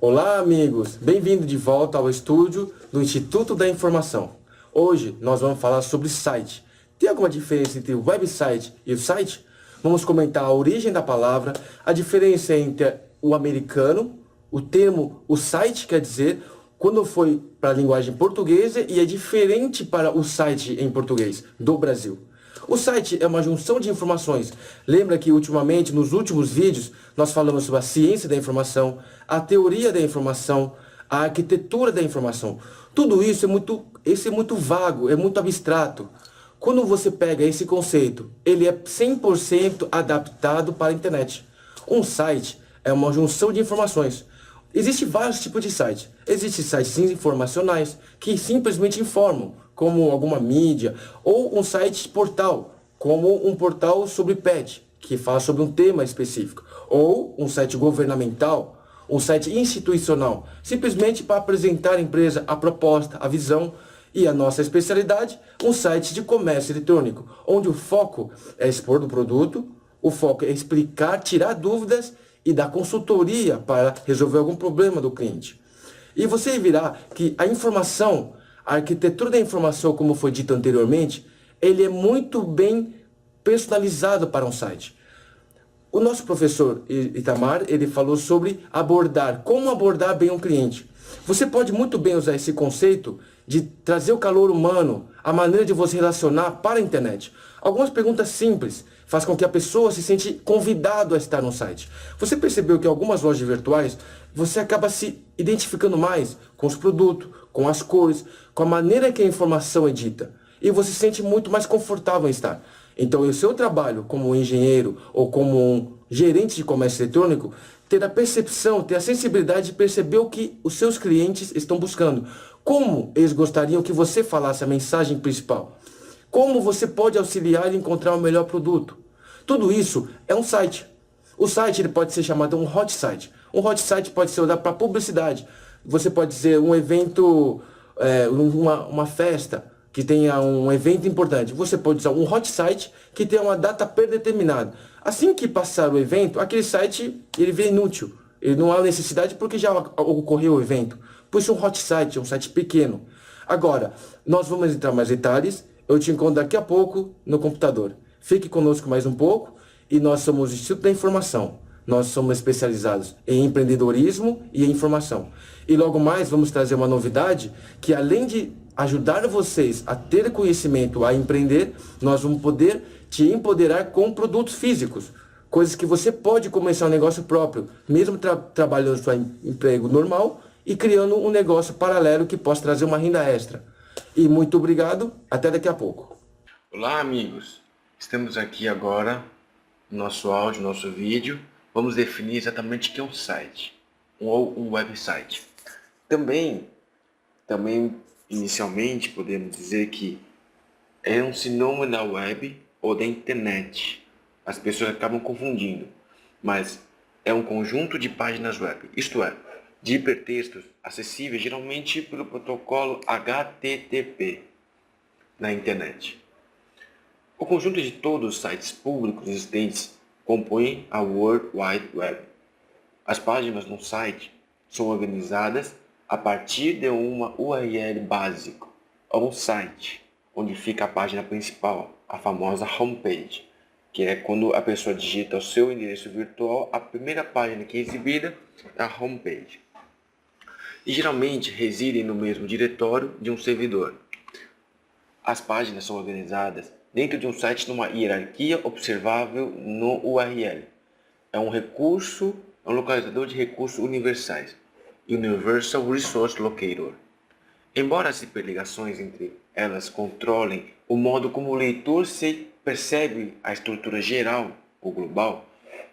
Olá, amigos! Bem-vindo de volta ao estúdio do Instituto da Informação. Hoje nós vamos falar sobre site. Tem alguma diferença entre o website e o site? Vamos comentar a origem da palavra, a diferença entre o americano, o termo o site quer dizer, quando foi para a linguagem portuguesa e é diferente para o site em português do Brasil. O site é uma junção de informações. Lembra que ultimamente, nos últimos vídeos, nós falamos sobre a ciência da informação, a teoria da informação, a arquitetura da informação. Tudo isso é muito vago, é muito abstrato. Quando você pega esse conceito, ele é 100% adaptado para a internet. Um site é uma junção de informações. Existem vários tipos de sites. Existem sites informacionais, que simplesmente informam, como alguma mídia, ou um site portal, como um portal sobre pet, que fala sobre um tema específico, ou um site governamental, um site institucional, simplesmente para apresentar à empresa a proposta, a visão e a nossa especialidade, um site de comércio eletrônico, onde o foco é expor o produto, o foco é explicar, tirar dúvidas e dar consultoria para resolver algum problema do cliente. E você verá que a informação, a arquitetura da informação, como foi dito anteriormente, ele é muito bem personalizado para um site. O nosso professor Itamar, ele falou sobre como abordar bem um cliente. Você pode muito bem usar esse conceito de trazer o calor humano, a maneira de você relacionar para a internet. Algumas perguntas simples faz com que a pessoa se sente convidado a estar no site. Você percebeu que algumas lojas virtuais, você acaba se identificando mais com os produtos, com as cores, com a maneira que a informação é dita. E você se sente muito mais confortável em estar. Então, o seu trabalho como engenheiro ou como um gerente de comércio eletrônico, ter a percepção, ter a sensibilidade de perceber o que os seus clientes estão buscando. Como eles gostariam que você falasse a mensagem principal. Como você pode auxiliar e encontrar o melhor produto. Tudo isso é um site. O site ele pode ser chamado um hot site. Um hot site pode ser usado para publicidade. Você pode dizer um evento, uma festa que tenha um evento importante. Você pode usar um hot site que tenha uma data predeterminada. Assim que passar o evento, aquele site ele vê inútil. Ele não há necessidade porque já ocorreu o evento. Por isso um hot site, um site pequeno. Agora, nós vamos entrar mais detalhes. Eu te encontro daqui a pouco no computador. Fique conosco mais um pouco e nós somos o Instituto da Informação. Nós somos especializados em empreendedorismo e em informação. E logo mais vamos trazer uma novidade que além de ajudar vocês a ter conhecimento, a empreender, nós vamos poder te empoderar com produtos físicos. Coisas que você pode começar um negócio próprio, mesmo trabalhando seu emprego normal e criando um negócio paralelo que possa trazer uma renda extra. E muito obrigado, até daqui a pouco. Olá, amigos! Estamos aqui agora no nosso áudio, nosso vídeo. Vamos definir exatamente o que é um site ou um website. Também, inicialmente, podemos dizer que é um sinônimo da web ou da internet. As pessoas acabam confundindo, mas é um conjunto de páginas web, isto é, de hipertextos acessíveis geralmente pelo protocolo HTTP na internet. O conjunto de todos os sites públicos existentes compõe a World Wide Web. As páginas no site são organizadas a partir de uma URL básica, ou um site, onde fica a página principal, a famosa homepage, que é quando a pessoa digita o seu endereço virtual, a primeira página que é exibida é a homepage. E geralmente residem no mesmo diretório de um servidor. As páginas são organizadas dentro de um site numa hierarquia observável no URL. É um localizador de recursos universais, Universal Resource Locator. Embora as hiperligações entre elas controlem o modo como o leitor se percebe a estrutura geral ou global,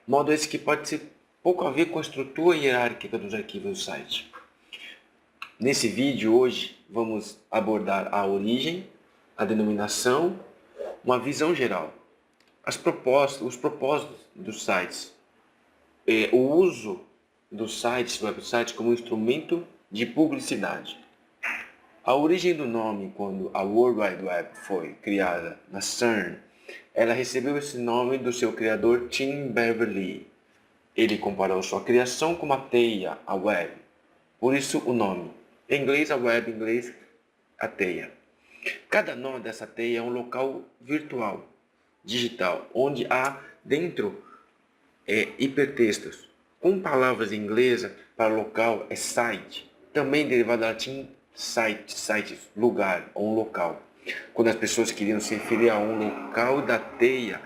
modo esse que pode ter pouco a ver com a estrutura hierárquica dos arquivos do site. Nesse vídeo hoje vamos abordar a origem, a denominação, uma visão geral, os propósitos dos sites, o uso dos sites, websites como instrumento de publicidade. A origem do nome, quando a World Wide Web foi criada na CERN, ela recebeu esse nome do seu criador Tim Berners-Lee. Ele comparou sua criação com uma teia, a web, Por isso o nome. Em inglês a web, em inglês a teia. Cada nó dessa teia é um local virtual, digital, onde há dentro hipertextos. Com palavras em inglês para local é site, também derivado do latim site, lugar ou um local. Quando as pessoas queriam se referir a um local da teia,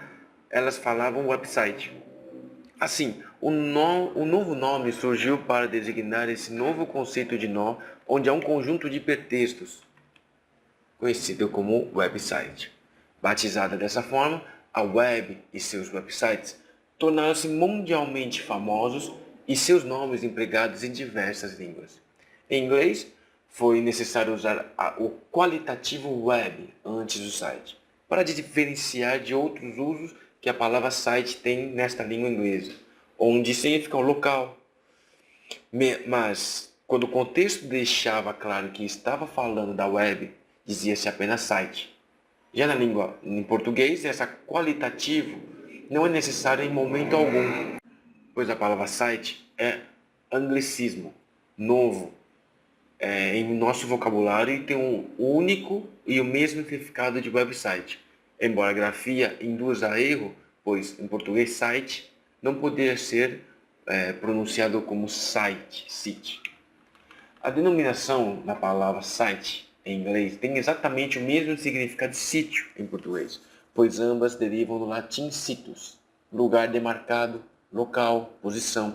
elas falavam website. Assim, o novo nome surgiu para designar esse novo conceito de nó, onde há um conjunto de hipertextos, conhecido como website. Batizada dessa forma, a web e seus websites tornaram-se mundialmente famosos e seus nomes empregados em diversas línguas. Em inglês, foi necessário usar o qualitativo web antes do site, para diferenciar de outros usos que a palavra site tem nesta língua inglesa, onde significa um local. Mas, quando o contexto deixava claro que estava falando da web, dizia-se apenas site. Já na língua em português, essa qualitativo não é necessário em momento algum, pois a palavra site é anglicismo, novo, em nosso vocabulário e tem um único e o mesmo significado de website. Embora a grafia induza a erro, pois em português site não poderia ser pronunciado como site. A denominação da palavra site em inglês tem exatamente o mesmo significado de sítio em português, pois ambas derivam do latim situs, lugar demarcado, local, posição,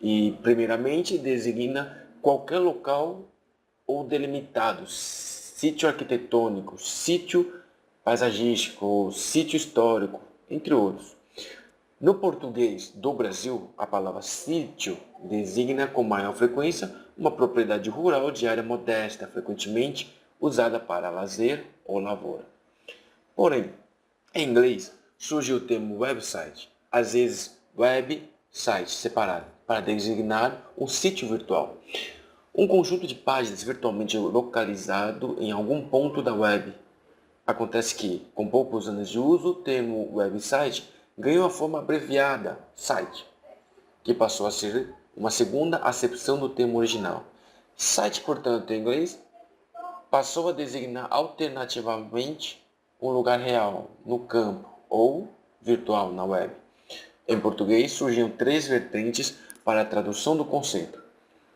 e primeiramente designa qualquer local ou delimitado, sítio arquitetônico, sítio paisagístico, sítio histórico, entre outros. No português do Brasil, a palavra sítio designa com maior frequência uma propriedade rural de área modesta, frequentemente usada para lazer ou lavoura. Porém, em inglês, surge o termo website, às vezes website separado, para designar um sítio virtual. Um conjunto de páginas virtualmente localizado em algum ponto da web. Acontece que, com poucos anos de uso, o termo website ganhou a forma abreviada site, que passou a ser uma segunda acepção do termo original. Site, portanto, em inglês, passou a designar alternativamente um lugar real, no campo, ou virtual, na web. Em português, surgiram três vertentes para a tradução do conceito.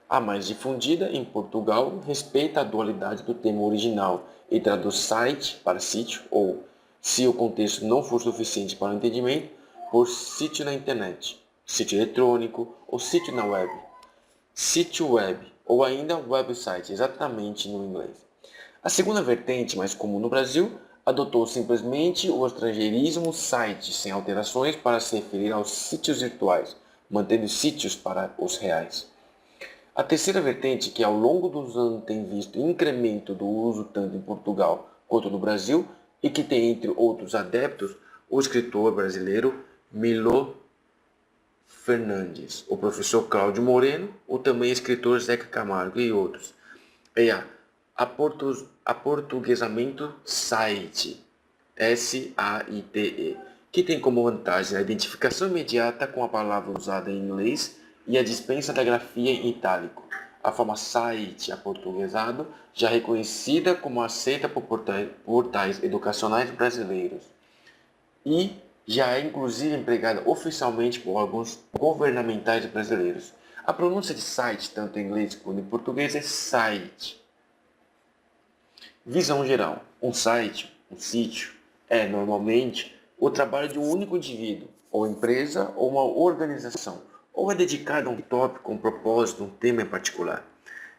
A mais difundida em Portugal respeita a dualidade do termo original e traduz site para sítio, ou, se o contexto não for suficiente para o entendimento, por sítio na internet, sítio eletrônico ou sítio na web. Sítio web, ou ainda website, exatamente no inglês. A segunda vertente, mais comum no Brasil, adotou simplesmente o estrangeirismo site, sem alterações, para se referir aos sítios virtuais, mantendo sítios para os reais. A terceira vertente, que ao longo dos anos tem visto incremento do uso tanto em Portugal quanto no Brasil, e que tem entre outros adeptos o escritor brasileiro Milo Fernandes, o professor Cláudio Moreno, o também escritor Zeca Camargo e outros. É aportuguesamento site, S-A-I-T-E, que tem como vantagem a identificação imediata com a palavra usada em inglês e a dispensa da grafia em itálico. A forma site aportuguesado, já reconhecida como aceita por portais educacionais brasileiros e já é inclusive empregada oficialmente por órgãos governamentais brasileiros. A pronúncia de site, tanto em inglês quanto em português, é site. Visão geral. Um site, um sítio, é normalmente o trabalho de um único indivíduo, ou empresa, ou uma organização, ou é dedicado a um tópico, um propósito, um tema em particular.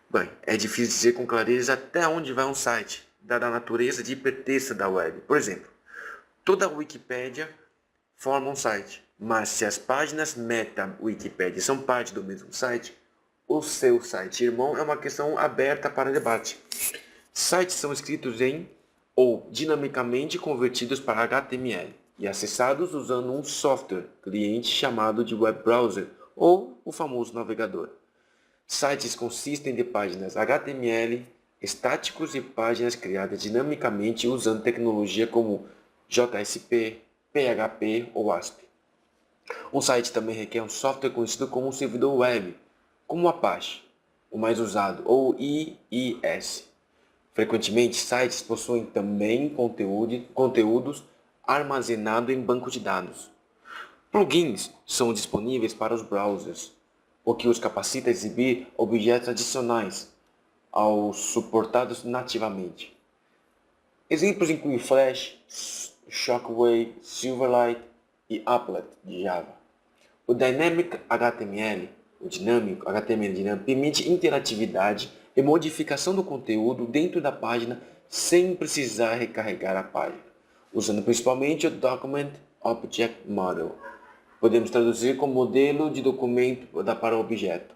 Bem, é difícil dizer com clareza até onde vai um site, dada a natureza de hipertexto da web. Por exemplo, toda a Wikipédia forma um site, mas se as páginas meta-Wikipédia são parte do mesmo site, o seu site irmão é uma questão aberta para debate. Sites são escritos em ou dinamicamente convertidos para HTML e acessados usando um software cliente chamado de web browser ou o famoso navegador. Sites consistem de páginas HTML estáticos e páginas criadas dinamicamente usando tecnologia como JSP, PHP ou ASP. Um site também requer um software conhecido como um servidor web, como o Apache. o mais usado, ou IIS. Frequentemente, sites possuem também conteúdos armazenados em banco de dados. Plugins são disponíveis para os browsers, o que os capacita a exibir objetos adicionais aos suportados nativamente. Exemplos incluem Flash, Shockwave, Silverlight e Applet de Java. O Dynamic HTML, o dinâmico HTML dinâmico, permite interatividade e modificação do conteúdo dentro da página sem precisar recarregar a página, usando principalmente o Document Object Model. Podemos traduzir como modelo de documento para objeto,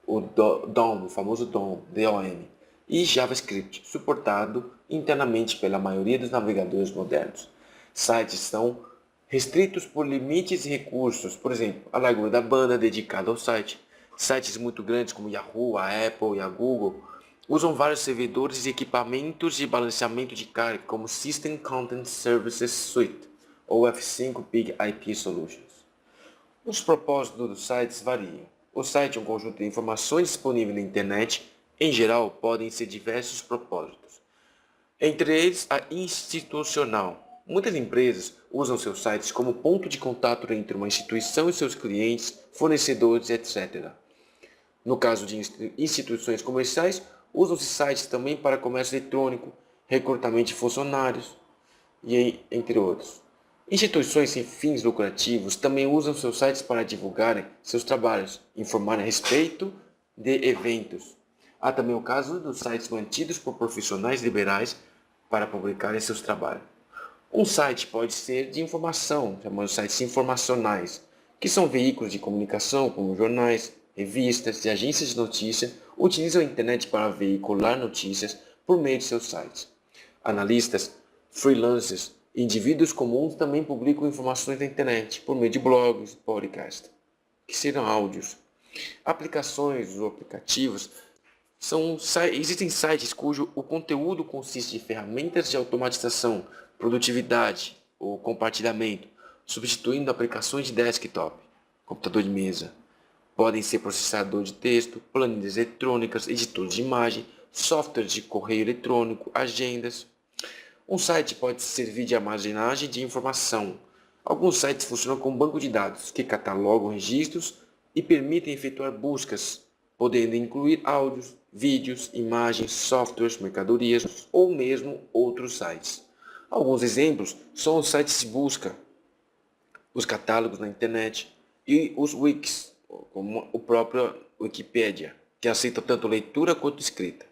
o DOM, o famoso DOM, DOM, e JavaScript, suportado internamente pela maioria dos navegadores modernos. Sites são restritos por limites e recursos, por exemplo, a largura da banda dedicada ao site. Sites muito grandes como Yahoo, a Apple e a Google usam vários servidores e equipamentos de balanceamento de carga, como System Content Services Suite, ou F5 Big IP Solutions. Os propósitos dos sites variam. O site é um conjunto de informações disponíveis na internet. Em geral, podem ser diversos propósitos. Entre eles, a institucional. Muitas empresas usam seus sites como ponto de contato entre uma instituição e seus clientes, fornecedores, etc. No caso de instituições comerciais, usam-se sites também para comércio eletrônico, recrutamento de funcionários, e entre outros. Instituições sem fins lucrativos também usam seus sites para divulgarem seus trabalhos, informarem a respeito de eventos. Há também o caso dos sites mantidos por profissionais liberais para publicarem seus trabalhos. Um site pode ser de informação, chamados sites informacionais, que são veículos de comunicação como jornais, revistas e agências de notícias, utilizam a internet para veicular notícias por meio de seus sites. Analistas, freelancers e indivíduos comuns também publicam informações na internet por meio de blogs e podcasts, que serão áudios. Aplicações ou aplicativos existem sites cujo o conteúdo consiste de ferramentas de automatização, produtividade ou compartilhamento, substituindo aplicações de desktop, computador de mesa. Podem ser processador de texto, planilhas eletrônicas, editores de imagem, softwares de correio eletrônico, agendas. Um site pode servir de armazenagem de informação. Alguns sites funcionam como banco de dados, que catalogam registros e permitem efetuar buscas, podendo incluir áudios, vídeos, imagens, softwares, mercadorias ou mesmo outros sites. Alguns exemplos são os sites de busca, os catálogos na internet e os wikis, como o próprio Wikipedia, que aceita tanto leitura quanto escrita.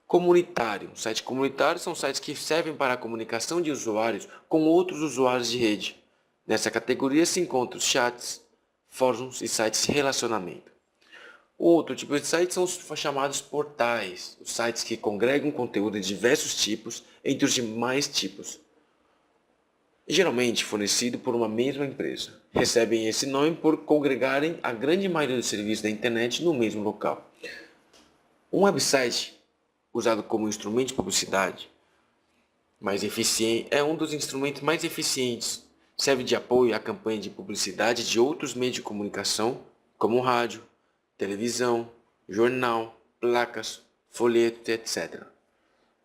Comunitário. Sites comunitários são sites que servem para a comunicação de usuários com outros usuários de rede. Nessa categoria se encontram os chats, fóruns e sites de relacionamento. Outro tipo de sites são os chamados portais, os sites que congregam conteúdo de diversos tipos entre os demais tipos, geralmente fornecido por uma mesma empresa. Recebem esse nome por congregarem a grande maioria dos serviços da internet no mesmo local. Um website, usado como instrumento de publicidade, mais eficiente, é um dos instrumentos mais eficientes. Serve de apoio à campanha de publicidade de outros meios de comunicação, como rádio, televisão, jornal, placas, folhetos, etc.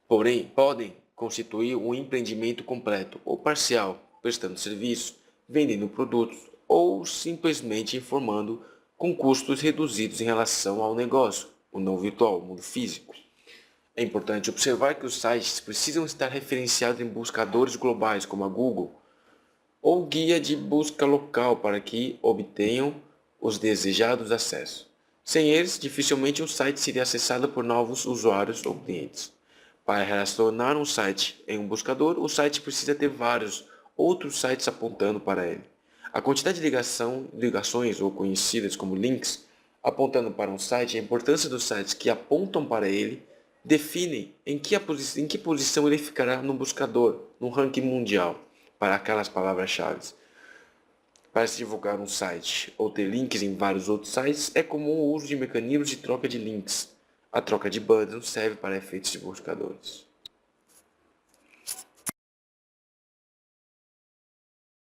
Porém, podem constituir um empreendimento completo ou parcial, prestando serviços, vendendo produtos ou simplesmente informando com custos reduzidos em relação ao negócio, o não virtual, o mundo físico. É importante observar que os sites precisam estar referenciados em buscadores globais como a Google ou guia de busca local para que obtenham os desejados acessos. Sem eles, dificilmente um site seria acessado por novos usuários ou clientes. Para relacionar um site em um buscador, o site precisa ter vários outros sites apontando para ele. A quantidade de ligações ou conhecidas como links apontando para um site e a importância dos sites que apontam para ele definem em que posição ele ficará no buscador, no ranking mundial, para aquelas palavras-chave. Para se divulgar um site ou ter links em vários outros sites, é comum o uso de mecanismos de troca de links. A troca de bundles serve para efeitos de buscadores.